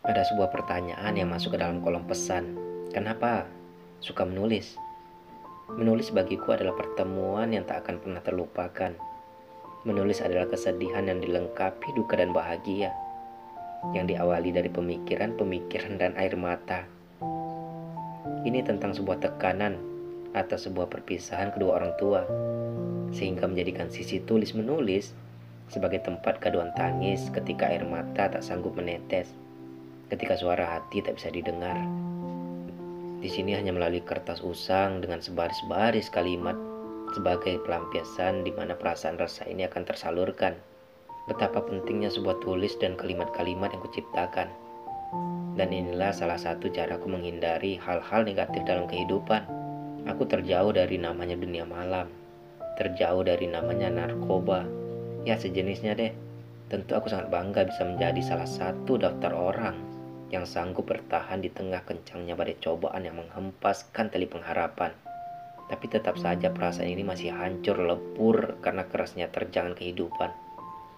Ada sebuah pertanyaan yang masuk ke dalam kolom pesan. Kenapa suka menulis? Menulis bagiku adalah pertemuan yang tak akan pernah terlupakan. Menulis adalah kesedihan yang dilengkapi duka dan bahagia, yang diawali dari pemikiran dan air mata. Ini tentang sebuah tekanan atas sebuah perpisahan kedua orang tua, sehingga menjadikan sisi tulis menulis sebagai tempat gaduhan tangis ketika air mata tak sanggup menetes, ketika suara hati tak bisa didengar. Di sini hanya melalui kertas usang dengan sebaris-baris kalimat sebagai pelampiasan di mana perasaan rasa ini akan tersalurkan. Betapa pentingnya sebuah tulis dan kalimat-kalimat yang kuciptakan. Dan inilah salah satu caraku menghindari hal-hal negatif dalam kehidupan. Aku terjauh dari namanya dunia malam, terjauh dari namanya narkoba, ya sejenisnya deh. Tentu aku sangat bangga bisa menjadi salah satu daftar orang yang sanggup bertahan di tengah kencangnya badai cobaan yang menghempaskan tali pengharapan. Tapi tetap saja perasaan ini masih hancur lebur karena kerasnya terjangan kehidupan.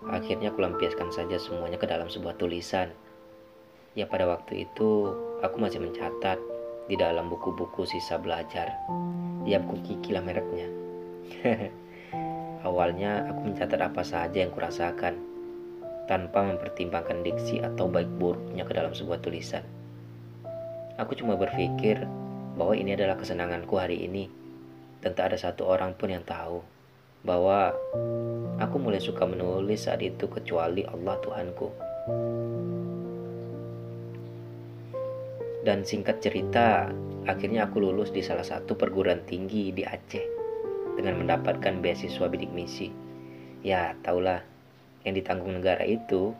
Akhirnya aku lampiaskan saja semuanya ke dalam sebuah tulisan. Ya pada waktu itu aku masih mencatat di dalam buku-buku sisa belajar. Ya buku Kiki lah mereknya. Awalnya aku mencatat apa saja yang kurasakan, tanpa mempertimbangkan diksi atau baik buruknya ke dalam sebuah tulisan. Aku cuma berpikir bahwa ini adalah kesenanganku hari ini, dan tak ada satu orang pun yang tahu bahwa aku mulai suka menulis saat itu kecuali Allah Tuhanku. Dan singkat cerita, akhirnya aku lulus di salah satu perguruan tinggi di Aceh dengan mendapatkan beasiswa bidik misi. Ya, tahulah yang ditanggung negara itu.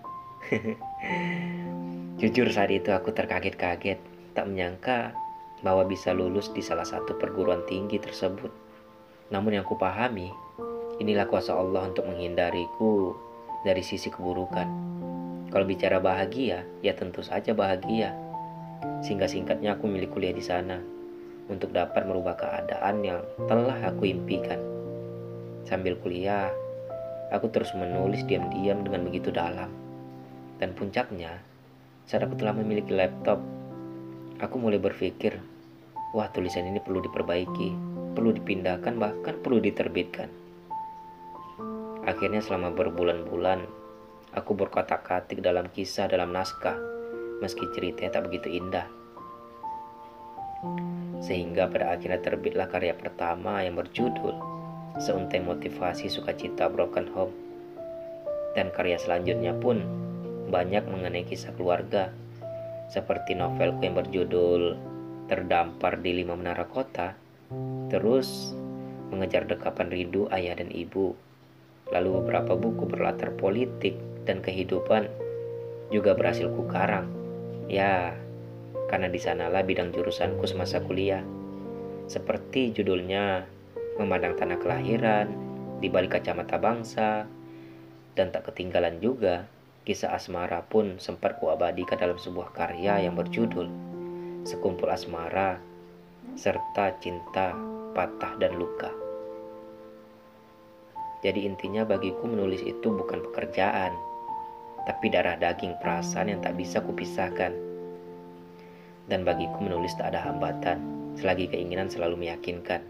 Jujur saat itu aku terkaget-kaget, tak menyangka bahwa bisa lulus di salah satu perguruan tinggi tersebut. Namun yang kupahami, inilah kuasa Allah untuk menghindariku dari sisi keburukan. Kalau bicara bahagia, ya tentu saja bahagia. Singkat-singkatnya aku milih kuliah di sana untuk dapat merubah keadaan yang telah aku impikan. Sambil kuliah, aku terus menulis diam-diam dengan begitu dalam. Dan puncaknya, saat aku telah memiliki laptop, aku mulai berpikir, wah tulisan ini perlu diperbaiki, perlu dipindahkan, bahkan perlu diterbitkan. Akhirnya selama berbulan-bulan, aku berkotak-katik dalam kisah dalam naskah, meski ceritanya tak begitu indah. Sehingga pada akhirnya terbitlah karya pertama yang berjudul Seuntai Motivasi Sukacita Broken Home. Dan karya selanjutnya pun banyak mengenai kisah keluarga, seperti novelku yang berjudul Terdampar di 5 Menara Kota, terus Mengejar Dekapan Rindu Ayah dan Ibu. Lalu beberapa buku berlatar politik dan kehidupan juga berhasil kukarang. Ya, karena di sanalah bidang jurusanku semasa kuliah. Seperti judulnya, Memandang Tanah Kelahiran, Di Balik Kacamata Bangsa, dan tak ketinggalan juga kisah asmara pun sempat kuabadikan dalam sebuah karya yang berjudul Sekumpul Asmara, serta Cinta, Patah dan Luka. Jadi intinya bagiku menulis itu bukan pekerjaan, tapi darah daging perasaan yang tak bisa kupisahkan. Dan bagiku menulis tak ada hambatan, selagi keinginan selalu meyakinkan.